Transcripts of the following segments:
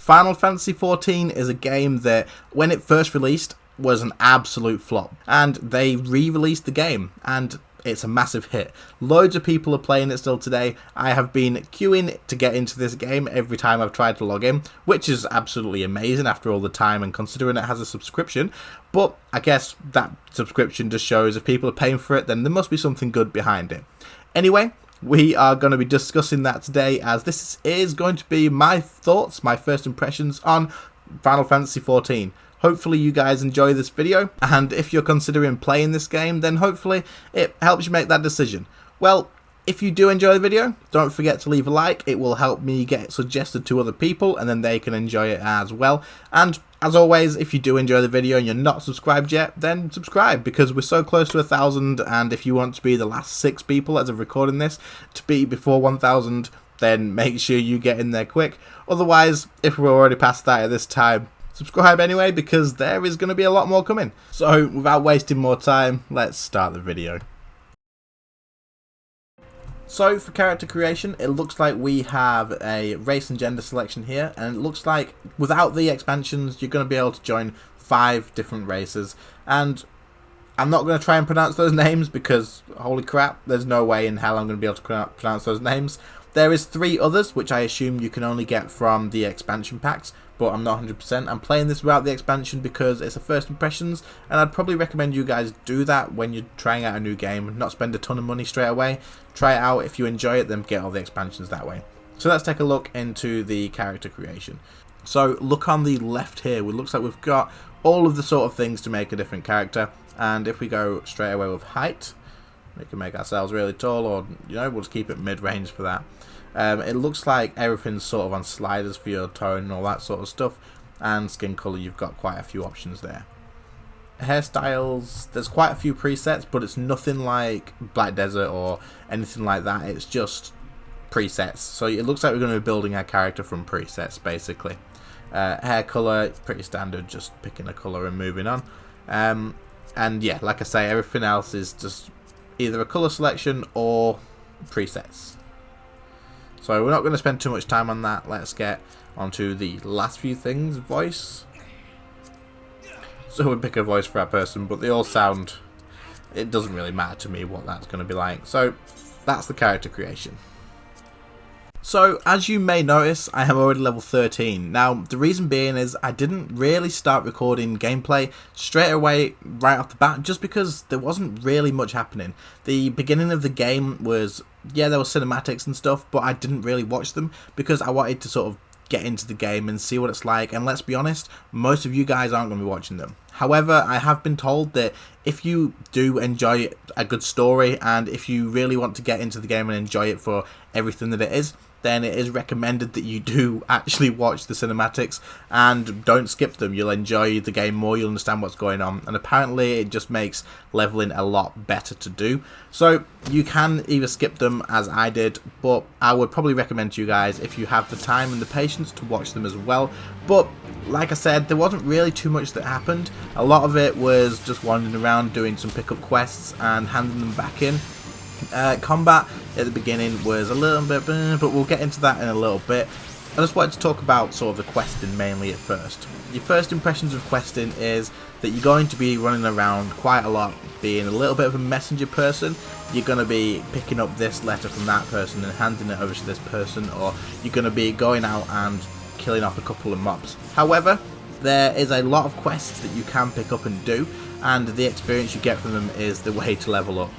Final Fantasy XIV is a game that, when it first released, was an absolute flop. And they re-released the game, and it's a massive hit. Loads of people are playing it still today. I have been queuing to get into this game every time I've tried to log in, which is absolutely amazing after all the time and considering it has a subscription. But I guess that subscription just shows if people are paying for it, then there must be something good behind it. Anyway, we are going to be discussing that today, as this is going to be my thoughts, my first impressions on Final Fantasy XIV. Hopefully you guys enjoy this video, and if you're considering playing this game, then hopefully it helps you make that decision. Well, if you do enjoy the video, don't forget to leave a like. It will help me get it suggested to other people, and then they can enjoy it as well. And as always, if you do enjoy the video and you're not subscribed yet, then subscribe, because we're so close to 1,000, and if you want to be the last 6 people as of recording this to be before 1,000, then make sure you get in there quick. Otherwise, if we're already past that at this time, subscribe anyway, because there is going to be a lot more coming. So without wasting more time, let's start the video. So for character creation, it looks like we have a race and gender selection here, and it looks like without the expansions you're going to be able to join 5 different races, and I'm not going to try and pronounce those names because holy crap, there's no way in hell I'm going to be able to pronounce those names. There is 3 others which I assume you can only get from the expansion packs, but I'm not 100%. I'm playing this without the expansion because it's a first impressions, and I'd probably recommend you guys do that when you're trying out a new game, not spend a ton of money straight away. Try it out, if you enjoy it then get all the expansions that way. So let's take a look into the character creation. So look on the left here, it looks like we've got all of the sort of things to make a different character, and if we go straight away with height, we can make ourselves really tall, or we'll just keep it mid-range for that. It looks like everything's sort of on sliders for your tone and all that sort of stuff, and skin colour, you've got quite a few options there. Hairstyles, there's quite a few presets, but it's nothing like Black Desert or anything like that, it's just presets. So it looks like we're going to be building our character from presets basically. Hair colour, pretty standard, just picking a colour and moving on. And yeah, like I say, everything else is just either a colour selection or presets. So we're not going to spend too much time on that. Let's get onto the last few things. Voice. So we pick a voice for our person, but they all sound... It doesn't really matter to me what that's going to be like. So that's the character creation. So as you may notice, I am already level 13. Now the reason being is I didn't really start recording gameplay straight away right off the bat, just because there wasn't really much happening. The beginning of the game was, yeah, there were cinematics and stuff, but I didn't really watch them because I wanted to sort of get into the game and see what it's like, and let's be honest, most of you guys aren't going to be watching them. However, I have been told that if you do enjoy a good story, and if you really want to get into the game and enjoy it for everything that it is, then it is recommended that you do actually watch the cinematics and don't skip them. You'll enjoy the game more, you'll understand what's going on, and apparently it just makes leveling a lot better to do. So you can either skip them as I did, but I would probably recommend to you guys, if you have the time and the patience, to watch them as well. But like I said, there wasn't really too much that happened. A lot of it was just wandering around doing some pickup quests and handing them back in. Combat at the beginning was a little bit, but we'll get into that in a little bit. I just wanted to talk about sort of the questing mainly at first. Your first impressions of questing is that you're going to be running around quite a lot, being a little bit of a messenger person. You're going to be picking up this letter from that person and handing it over to this person, or you're going to be going out and killing off a couple of mobs. However, there is a lot of quests that you can pick up and do, and the experience you get from them is the way to level up.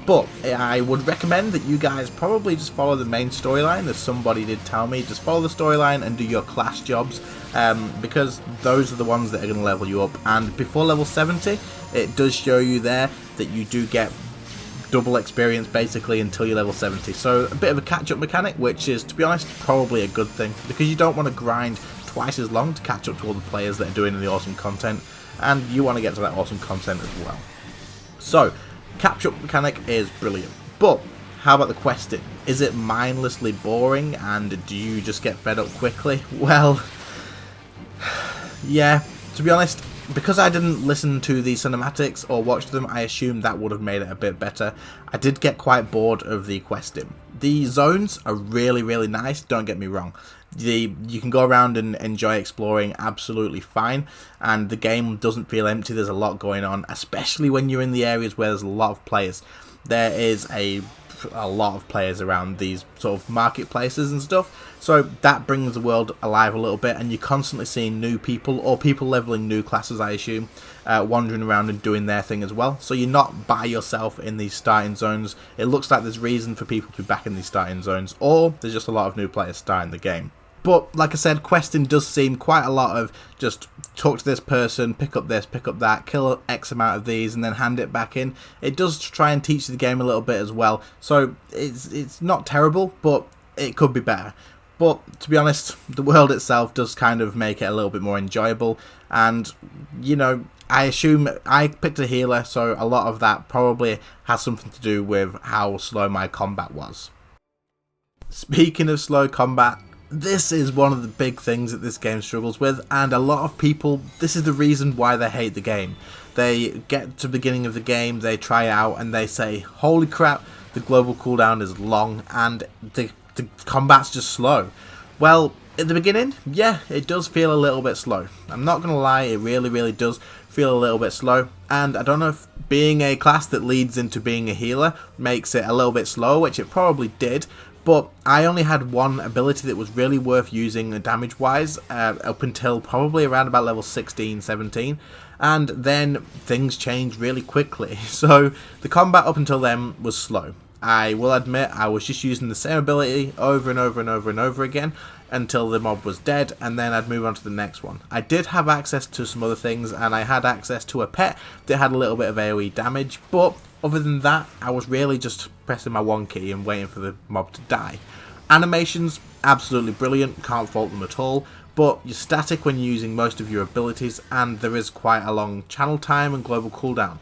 But I would recommend that you guys probably just follow the main storyline, as somebody did tell me. Just follow the storyline and do your class jobs, because those are the ones that are going to level you up. And before level 70, it does show you there that you do get double experience basically until you're level 70. So a bit of a catch-up mechanic, which is, to be honest, probably a good thing, because you don't want to grind twice as long to catch up to all the players that are doing the awesome content, and you want to get to that awesome content as well. So catch-up mechanic is brilliant, but how about the questing? Is it mindlessly boring, and do you just get fed up quickly? Well, yeah, to be honest, because I didn't listen to the cinematics or watch them, I assumed that would have made it a bit better. I did get quite bored of the questing. The zones are really, really nice, don't get me wrong. You can go around and enjoy exploring absolutely fine, and the game doesn't feel empty. There's a lot going on, especially when you're in the areas where there's a lot of players. There is a lot of players around these sort of marketplaces and stuff, so that brings the world alive a little bit, and you're constantly seeing new people, or people leveling new classes, I assume, wandering around and doing their thing as well. So you're not by yourself in these starting zones. It looks like there's reason for people to be back in these starting zones, or there's just a lot of new players starting the game. But like I said, questing does seem quite a lot of just talk to this person, pick up this, pick up that, kill X amount of these, and then hand it back in. It does try and teach the game a little bit as well, so it's not terrible, but it could be better. But to be honest, the world itself does kind of make it a little bit more enjoyable, and you know, I assume I picked a healer, so a lot of that probably has something to do with how slow my combat was. Speaking of slow combat, this is one of the big things that this game struggles with, and a lot of people, this is the reason why they hate the game. They get to the beginning of the game, they try it out, and they say, holy crap, the global cooldown is long, and the combat's just slow. Well, at the beginning, yeah, it does feel a little bit slow. I'm not going to lie, it really does feel a little bit slow, and I don't know if being a class that leads into being a healer makes it a little bit slow, which it probably did. But I only had one ability that was really worth using damage wise up until probably around about level 16, 17, and then things changed really quickly. So the combat up until then was slow. I will admit I was just using the same ability over and over and over and over again until the mob was dead, and then I'd move on to the next one. I did have access to some other things, and I had access to a pet that had a little bit of AoE damage, but other than that, I was really just pressing my one key and waiting for the mob to die. Animations, absolutely brilliant, can't fault them at all, but you're static when you're using most of your abilities, and there is quite a long channel time and global cooldown.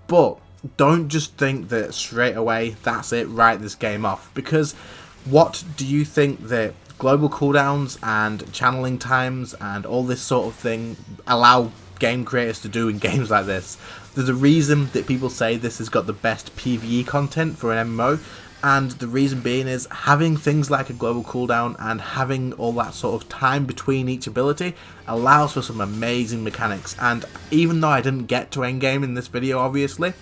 But don't just think that straight away, that's it, write this game off, because what do you think that global cooldowns and channeling times and all this sort of thing allow game creators to do in games like this? There's a reason that people say this has got the best PvE content for an MMO, and the reason being is having things like a global cooldown and having all that sort of time between each ability allows for some amazing mechanics. And even though I didn't get to endgame in this video, obviously,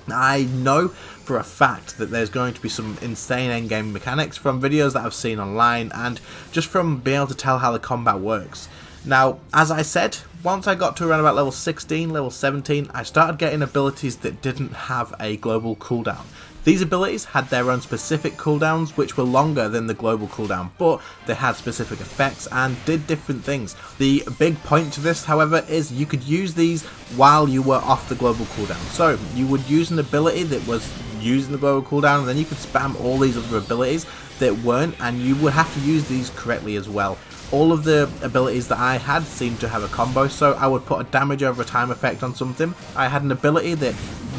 I know for a fact that there's going to be some insane endgame mechanics from videos that I've seen online and just from being able to tell how the combat works. Now, as I said, once I got to around about level 16, level 17, I started getting abilities that didn't have a global cooldown. These abilities had their own specific cooldowns, which were longer than the global cooldown, but they had specific effects and did different things. The big point to this, however, is you could use these while you were off the global cooldown. So you would use an ability that was using the global cooldown, and then you could spam all these other abilities that weren't, and you would have to use these correctly as well. All of the abilities that I had seemed to have a combo, so I would put a damage over time effect on something. I had an ability that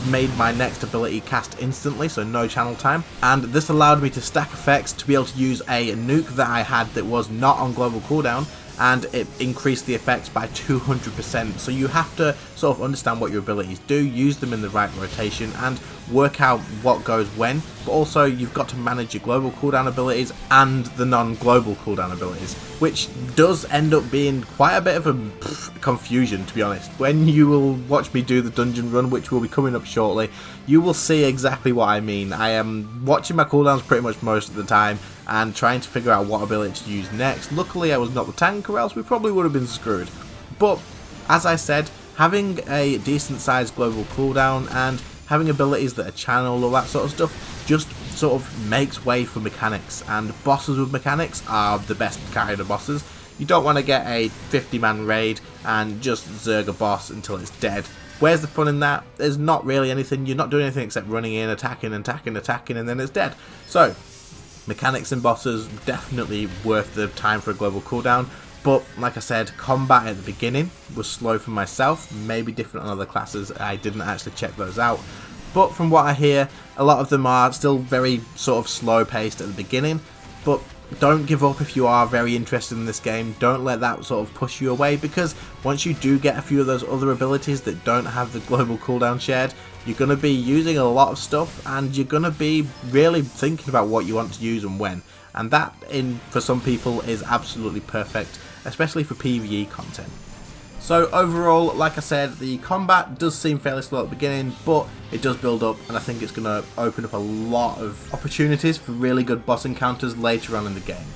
made my next ability cast instantly, so no channel time, and this allowed me to stack effects to be able to use a nuke that I had that was not on global cooldown, and it increased the effects by 200%. So you have to sort of understand what your abilities do, use them in the right rotation, and work out what goes when, but also you've got to manage your global cooldown abilities and the non-global cooldown abilities, which does end up being quite a bit of a confusion, to be honest. When you will watch me do the dungeon run, which will be coming up shortly, you will see exactly what I mean. I am watching my cooldowns pretty much most of the time and trying to figure out what ability to use next. Luckily I was not the tank, or else we probably would have been screwed. But as I said, having a decent sized global cooldown and having abilities that are channeled, all that sort of stuff, just sort of makes way for mechanics, and bosses with mechanics are the best kind of bosses. You don't want to get a 50-man raid and just zerg a boss until it's dead. Where's the fun in that? There's not really anything. You're not doing anything except running in, attacking, and then it's dead. So, mechanics and bosses, definitely worth the time for a global cooldown. But, like I said, combat at the beginning was slow for myself, maybe different on other classes. I didn't actually check those out. But from what I hear, a lot of them are still very sort of slow paced at the beginning. But don't give up if you are very interested in this game. Don't let that sort of push you away, because once you do get a few of those other abilities that don't have the global cooldown shared, you're going to be using a lot of stuff, and you're going to be really thinking about what you want to use and when. And that, for some people, is absolutely perfect, especially for PvE content. So overall, like I said, the combat does seem fairly slow at the beginning, but it does build up, and I think it's going to open up a lot of opportunities for really good boss encounters later on in the game.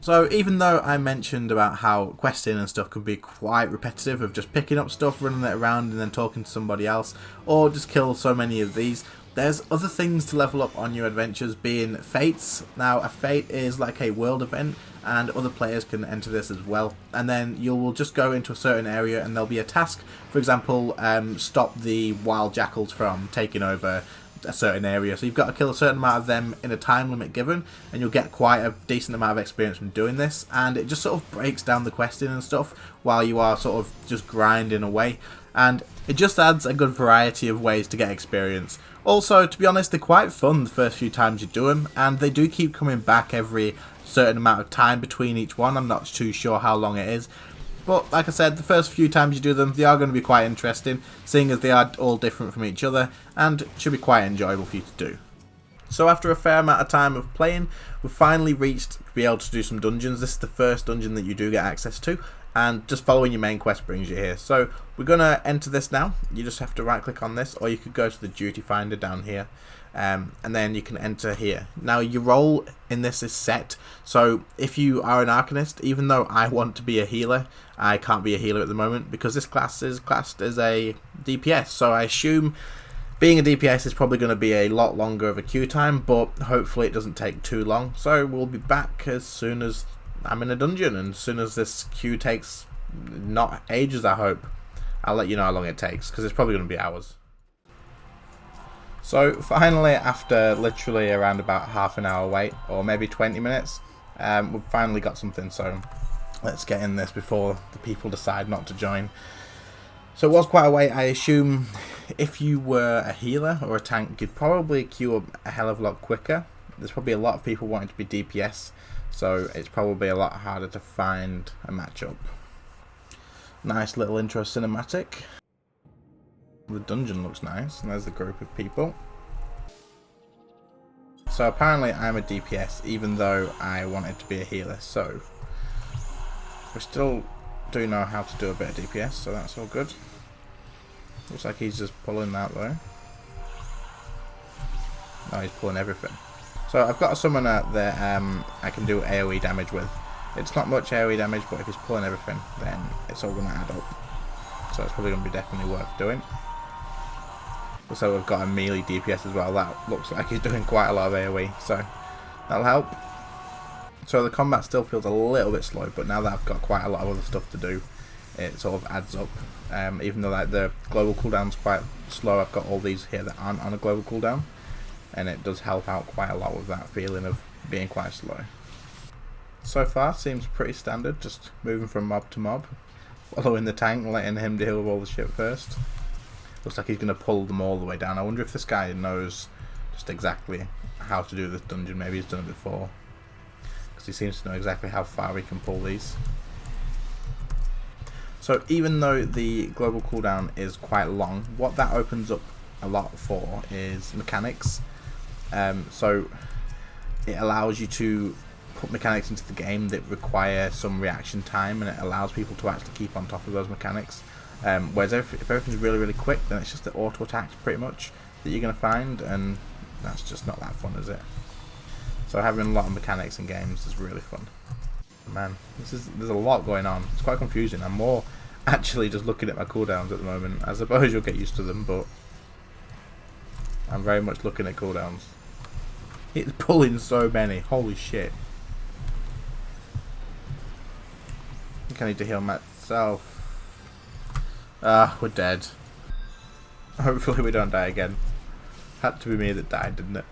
So even though I mentioned about how questing and stuff can be quite repetitive, of just picking up stuff, running it around and then talking to somebody else, or just kill so many of these, there's other things to level up on your adventures, being fates. Now, a fate is like a world event, and other players can enter this as well. And then you will just go into a certain area and there'll be a task. For example, stop the wild jackals from taking over a certain area. So you've got to kill a certain amount of them in a time limit given, and you'll get quite a decent amount of experience from doing this. And it just sort of breaks down the questing and stuff while you are sort of just grinding away. And it just adds a good variety of ways to get experience. Also, to be honest, they're quite fun the first few times you do them, and they do keep coming back every certain amount of time between each one. I'm not too sure how long it is, but like I said, the first few times you do them, they are going to be quite interesting, seeing as they are all different from each other, and should be quite enjoyable for you to do. So after a fair amount of time of playing, we've finally reached to be able to do some dungeons. This is the first dungeon that you do get access to, and just following your main quest brings you here. So we're going to enter this now. You just have to right click on this, or you could go to the duty finder down here, and then you can enter here. Now your role in this is set, so if you are an Arcanist, even though I want to be a healer, I can't be a healer at the moment because this class is classed as a DPS, so I assume being a DPS is probably going to be a lot longer of a queue time, but hopefully it doesn't take too long. So we'll be back as soon as I'm in a dungeon, and as soon as this queue takes not ages, I hope. I'll let you know how long it takes, because it's probably going to be hours. So finally, after literally around about half an hour wait, or maybe 20 minutes, we've finally got something, so let's get in this before the people decide not to join. So it was quite a wait. I assume if you were a healer or a tank, you'd probably queue up a hell of a lot quicker. There's probably a lot of people wanting to be DPS, so it's probably a lot harder to find a matchup. Nice little intro cinematic. The dungeon looks nice, and there's a group of people. So apparently I'm a DPS, even though I wanted to be a healer, so we still do know how to do a bit of DPS, so that's all good. Looks like he's just pulling that though. No, he's pulling everything. So I've got a summoner that I can do AoE damage with. It's not much AoE damage, but if he's pulling everything, then it's all going to add up. So it's probably going to be definitely worth doing. Also, we've got a melee DPS as well. That looks like he's doing quite a lot of AoE, so that'll help. So the combat still feels a little bit slow, but now that I've got quite a lot of other stuff to do, it sort of adds up. Even though like the global cooldown's quite slow, I've got all these here that aren't on a global cooldown, and it does help out quite a lot with that feeling of being quite slow. So far, seems pretty standard, just moving from mob to mob, following the tank, letting him deal with all the shit first. Looks like he's going to pull them all the way down. I wonder if this guy knows just exactly how to do this dungeon. Maybe he's done it before, because he seems to know exactly how far he can pull these. So even though the global cooldown is quite long, what that opens up a lot for is mechanics. So it allows you to put mechanics into the game that require some reaction time, and it allows people to actually keep on top of those mechanics. Whereas if everything's really, really quick, then it's just the auto attacks pretty much that you're going to find, and that's just not that fun, is it? So having a lot of mechanics in games is really fun. Man, there's a lot going on. It's quite confusing. I'm more actually just looking at my cooldowns at the moment. I suppose you'll get used to them, but I'm very much looking at cooldowns. It's pulling so many. Holy shit. I think I need to heal myself. We're dead. Hopefully we don't die again. Had to be me that died, didn't it?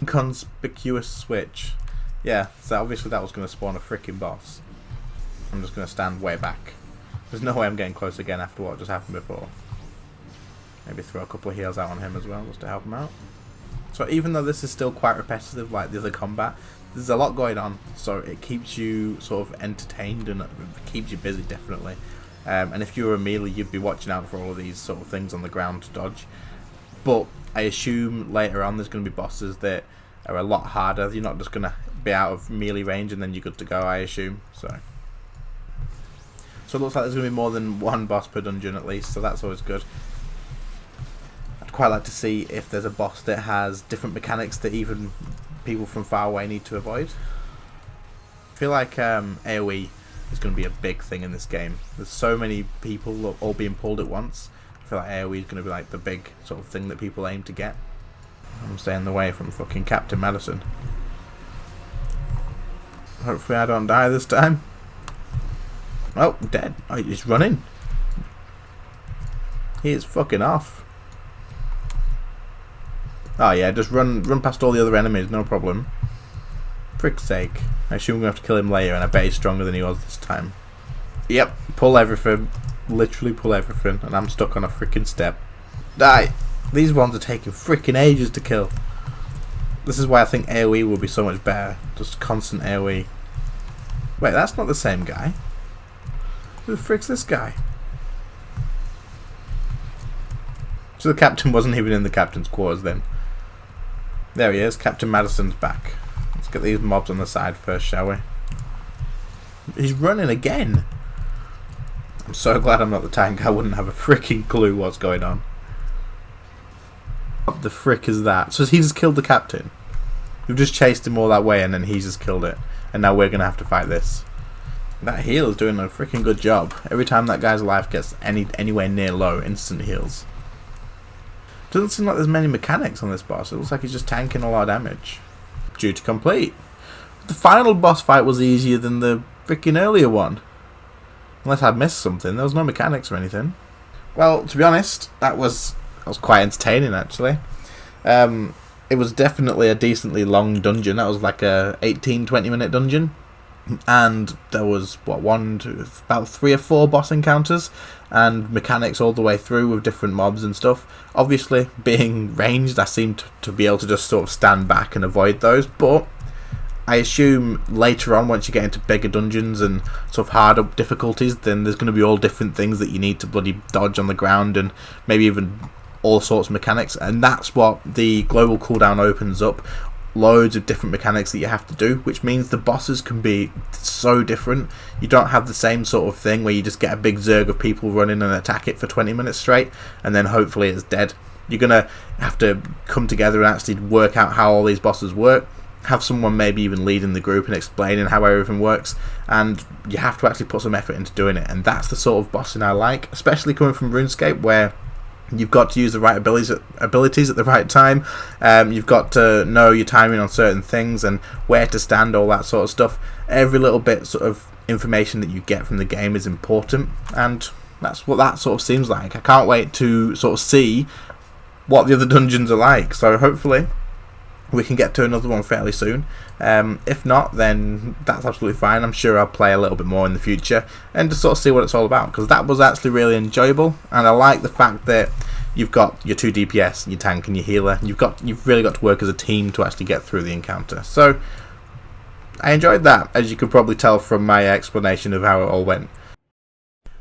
Conspicuous switch. Yeah, so obviously that was going to spawn a freaking boss. I'm just going to stand way back. There's no way I'm getting close again after what just happened before. Maybe throw a couple of heals out on him as well, just to help him out. So even though this is still quite repetitive like the other combat, there's a lot going on, so it keeps you sort of entertained and it keeps you busy, definitely. And if you were a melee, you'd be watching out for all of these sort of things on the ground to dodge. But I assume later on there's going to be bosses that are a lot harder. You're not just going to be out of melee range and then you're good to go, I assume. So it looks like there's going to be more than one boss per dungeon at least, so that's always good. I'd quite like to see if there's a boss that has different mechanics that even people from far away need to avoid. I feel like AoE is going to be a big thing in this game. There's so many people all being pulled at once. I feel like AoE is going to be like the big sort of thing that people aim to get. I'm staying away from fucking Captain Madison. Hopefully I don't die this time. Oh, dead. Oh, he's running. He is fucking off. Oh yeah, just run past all the other enemies, no problem. Frick's sake. I assume we're going to have to kill him later, and I bet he's stronger than he was this time. Yep, pull everything. Literally pull everything, and I'm stuck on a freaking step. Die! These ones are taking freaking ages to kill. This is why I think AoE will be so much better. Just constant AoE. Wait, that's not the same guy. Who the frick's this guy? So the captain wasn't even in the captain's quarters then. There he is, Captain Madison's back. Let's get these mobs on the side first, shall we? He's running again. I'm so glad I'm not the tank. I wouldn't have a freaking clue what's going on. What the frick is that? So he just killed the captain. We've just chased him all that way and then he's just killed it. And now we're going to have to fight this. That heal is doing a freaking good job. Every time that guy's life gets anywhere near low, instant heals. Doesn't seem like there's many mechanics on this boss. It looks like he's just tanking a lot of damage. Duty complete. The final boss fight was easier than the freaking earlier one. Unless I'd missed something. There was no mechanics or anything. Well, to be honest, that was quite entertaining actually. It was definitely a decently long dungeon. That was like a 18-20 minute dungeon. And there was, what, about 3 or 4 boss encounters and mechanics all the way through with different mobs and stuff. Obviously, being ranged, I seemed to be able to just sort of stand back and avoid those, but I assume later on, once you get into bigger dungeons and sort of harder difficulties, then there's going to be all different things that you need to bloody dodge on the ground and maybe even all sorts of mechanics, and that's what the global cooldown opens up. Loads of different mechanics that you have to do, which means the bosses can be so different. You don't have the same sort of thing where you just get a big zerg of people running and attack it for 20 minutes straight and then hopefully it's dead. You're gonna have to come together and actually work out how all these bosses work, have someone maybe even leading the group and explaining how everything works, and you have to actually put some effort into doing it, and that's the sort of bossing I like, especially coming from RuneScape, where you've got to use the right abilities at the right time. You've got to know your timing on certain things and where to stand, all that sort of stuff. Every little bit sort of information that you get from the game is important, and that's what that sort of seems like. I can't wait to sort of see what the other dungeons are like, so hopefully we can get to another one fairly soon. If not, then that's absolutely fine. I'm sure I'll play a little bit more in the future and just sort of see what it's all about, because that was actually really enjoyable, and I like the fact that you've got your 2 DPS, your tank and your healer. You've really got to work as a team to actually get through the encounter. So I enjoyed that, as you could probably tell from my explanation of how it all went.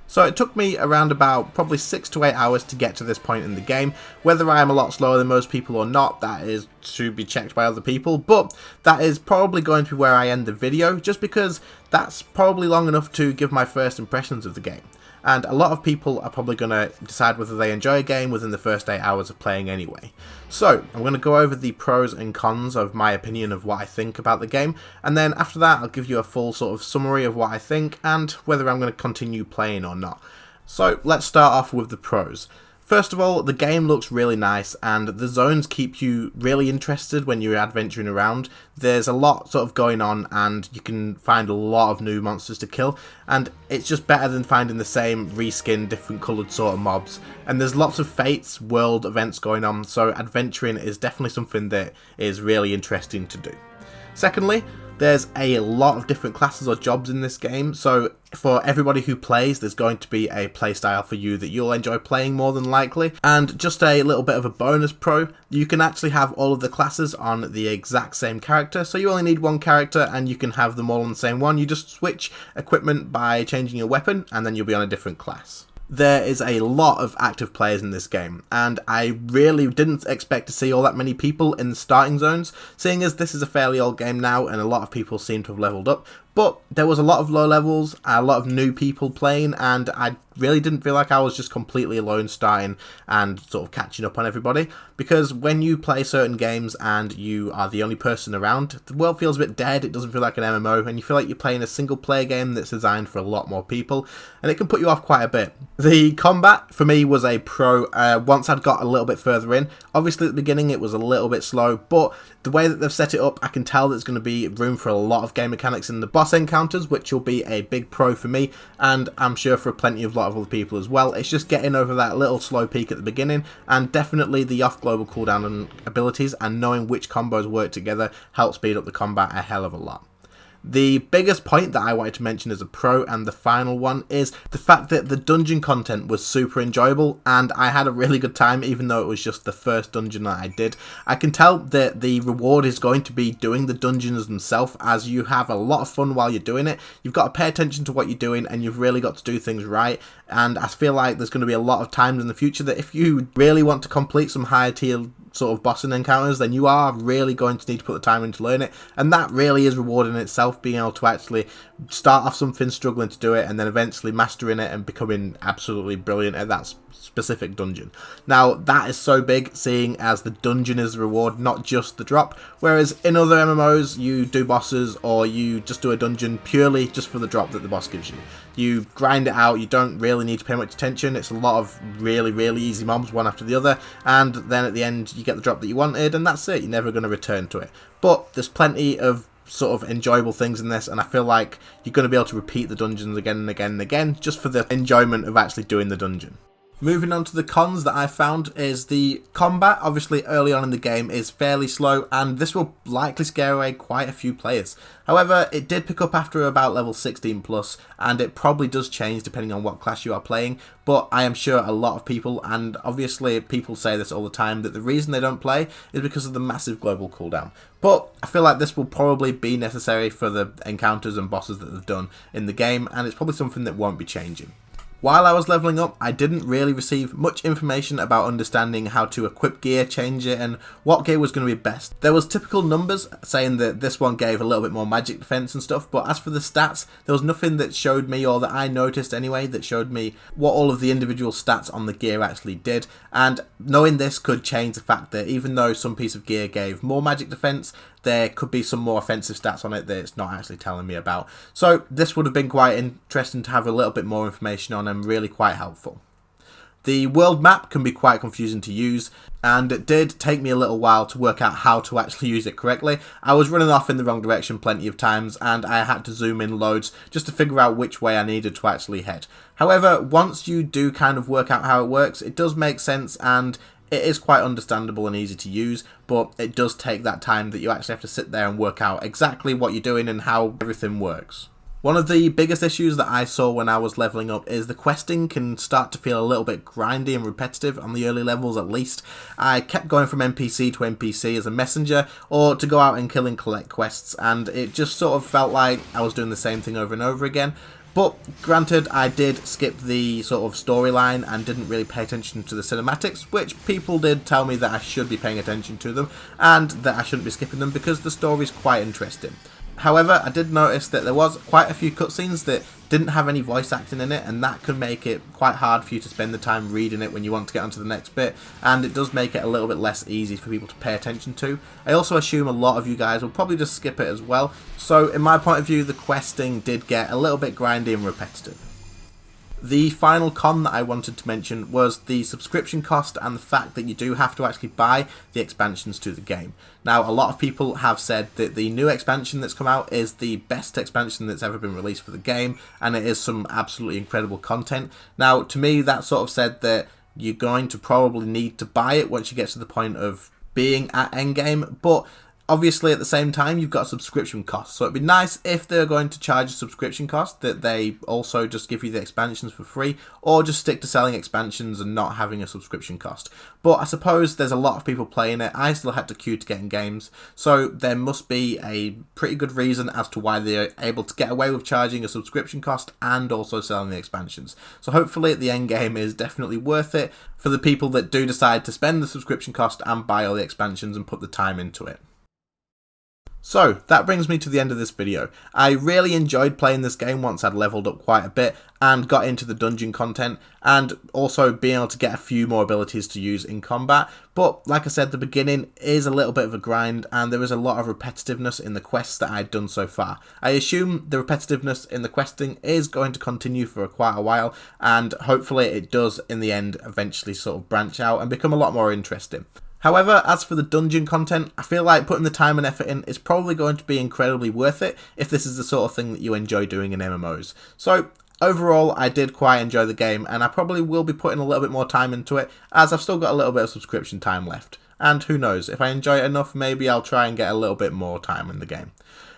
So it took me around about probably 6 to 8 hours to get to this point in the game. Whether I am a lot slower than most people or not, that is to be checked by other people, but that is probably going to be where I end the video, just because that's probably long enough to give my first impressions of the game. And a lot of people are probably going to decide whether they enjoy a game within the first 8 hours of playing anyway. So, I'm going to go over the pros and cons of my opinion of what I think about the game, and then after that I'll give you a full sort of summary of what I think, and whether I'm going to continue playing or not. So, let's start off with the pros. First of all, the game looks really nice, and the zones keep you really interested when you're adventuring around. There's a lot sort of going on, and you can find a lot of new monsters to kill, and it's just better than finding the same reskin, different coloured sort of mobs. And there's lots of fates, world events going on, so adventuring is definitely something that is really interesting to do. Secondly, There's a lot of different classes or jobs in this game, so for everybody who plays, there's going to be a playstyle for you that you'll enjoy playing more than likely. And just a little bit of a bonus pro, you can actually have all of the classes on the exact same character, so you only need one character and you can have them all on the same one. You just switch equipment by changing your weapon and then you'll be on a different class. There is a lot of active players in this game, and I really didn't expect to see all that many people in the starting zones, seeing as this is a fairly old game now and a lot of people seem to have leveled up. But there was a lot of low levels, a lot of new people playing, and I really didn't feel like I was just completely alone starting and sort of catching up on everybody. Because when you play certain games and you are the only person around, the world feels a bit dead, it doesn't feel like an MMO, and you feel like you're playing a single player game that's designed for a lot more people, and it can put you off quite a bit. The combat, for me, was a pro once I'd got a little bit further in. Obviously at the beginning it was a little bit slow, but the way that they've set it up, I can tell there's going to be room for a lot of game mechanics in the boss encounters, which will be a big pro for me, and I'm sure for plenty of lot of other people as well. It's just getting over that little slow peak at the beginning, and definitely the off global cooldown and abilities and knowing which combos work together help speed up the combat a hell of a lot. The biggest point that I wanted to mention as a pro, and the final one, is the fact that the dungeon content was super enjoyable, and I had a really good time even though it was just the first dungeon that I did. I can tell that the reward is going to be doing the dungeons themselves, as you have a lot of fun while you're doing it. You've got to pay attention to what you're doing and you've really got to do things right, and I feel like there's going to be a lot of times in the future that if you really want to complete some higher tier sort of bossing encounters, then you are really going to need to put the time in to learn it, and that really is rewarding in itself, being able to actually start off something, struggling to do it, and then eventually mastering it and becoming absolutely brilliant at that specific dungeon. Now that is so big, seeing as the dungeon is the reward, not just the drop, whereas in other MMOs you do bosses or you just do a dungeon purely just for the drop that the boss gives you. You grind it out, you don't really need to pay much attention, it's a lot of really easy mobs one after the other, and then at the end you get the drop that you wanted and that's it, you're never going to return to it. But there's plenty of sort of enjoyable things in this, and I feel like you're going to be able to repeat the dungeons again and again and again just for the enjoyment of actually doing the dungeon. Moving on to the cons that I found is the combat, obviously early on in the game, is fairly slow, and this will likely scare away quite a few players. However, it did pick up after about level 16 plus, and it probably does change depending on what class you are playing, but I am sure a lot of people, and obviously people say this all the time, that the reason they don't play is because of the massive global cooldown. But I feel like this will probably be necessary for the encounters and bosses that they've done in the game, and it's probably something that won't be changing. While I was leveling up, I didn't really receive much information about understanding how to equip gear, change it, and what gear was going to be best. There was typical numbers saying that this one gave a little bit more magic defense and stuff, but as for the stats, there was nothing that showed me, or that I noticed anyway, that showed me what all of the individual stats on the gear actually did. And knowing this could change the fact that even though some piece of gear gave more magic defense, there could be some more offensive stats on it that it's not actually telling me about. So this would have been quite interesting to have a little bit more information on, and really quite helpful. The world map can be quite confusing to use, and it did take me a little while to work out how to actually use it correctly. I was running off in the wrong direction plenty of times, and I had to zoom in loads just to figure out which way I needed to actually head. However, once you do kind of work out how it works, it does make sense, and it is quite understandable and easy to use, but it does take that time that you actually have to sit there and work out exactly what you're doing and how everything works. One of the biggest issues that I saw when I was leveling up is the questing can start to feel a little bit grindy and repetitive on the early levels at least. I kept going from NPC to NPC as a messenger, or to go out and kill and collect quests, and it just sort of felt like I was doing the same thing over and over again. But granted, I did skip the sort of storyline and didn't really pay attention to the cinematics, which people did tell me that I should be paying attention to them and that I shouldn't be skipping them because the story's quite interesting. However, I did notice that there was quite a few cutscenes that didn't have any voice acting in it, and that can make it quite hard for you to spend the time reading it when you want to get onto the next bit, and it does make it a little bit less easy for people to pay attention to. I also assume a lot of you guys will probably just skip it as well, so in my point of view the questing did get a little bit grindy and repetitive. The final con that I wanted to mention was the subscription cost and the fact that you do have to actually buy the expansions to the game. Now, a lot of people have said that the new expansion that's come out is the best expansion that's ever been released for the game, and it is some absolutely incredible content. Now, to me, that sort of said that you're going to probably need to buy it once you get to the point of being at endgame, but obviously at the same time you've got subscription costs, so it'd be nice if they're going to charge a subscription cost that they also just give you the expansions for free, or just stick to selling expansions and not having a subscription cost. But I suppose there's a lot of people playing it. I still had to queue to get in games, so there must be a pretty good reason as to why they're able to get away with charging a subscription cost and also selling the expansions. So hopefully the end game is definitely worth it for the people that do decide to spend the subscription cost and buy all the expansions and put the time into it. So that brings me to the end of this video. I really enjoyed playing this game once I'd leveled up quite a bit and got into the dungeon content, and also being able to get a few more abilities to use in combat. But like I said, the beginning is a little bit of a grind, and there is a lot of repetitiveness in the quests that I'd done so far. I assume the repetitiveness in the questing is going to continue for quite a while, and hopefully it does in the end eventually sort of branch out and become a lot more interesting. However, as for the dungeon content, I feel like putting the time and effort in is probably going to be incredibly worth it if this is the sort of thing that you enjoy doing in MMOs. So overall, I did quite enjoy the game, and I probably will be putting a little bit more time into it, as I've still got a little bit of subscription time left. And who knows, if I enjoy it enough, maybe I'll try and get a little bit more time in the game.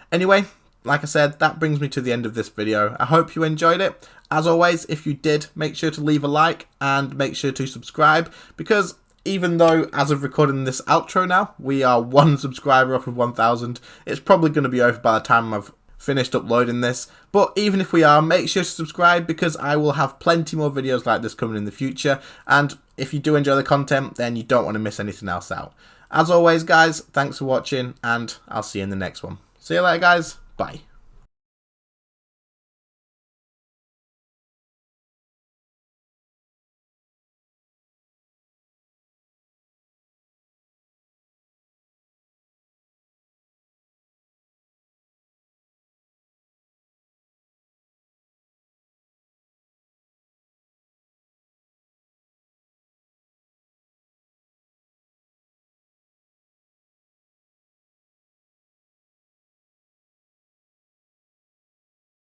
Anyway, like I said, that brings me to the end of this video. I hope you enjoyed it. As always, if you did, make sure to leave a like and make sure to subscribe, because even though, as of recording this outro now, we are 1 subscriber off of 1,000, it's probably going to be over by the time I've finished uploading this. But even if we are, make sure to subscribe, because I will have plenty more videos like this coming in the future. And if you do enjoy the content, then you don't want to miss anything else out. As always, guys, thanks for watching, and I'll see you in the next one. See you later, guys. Bye.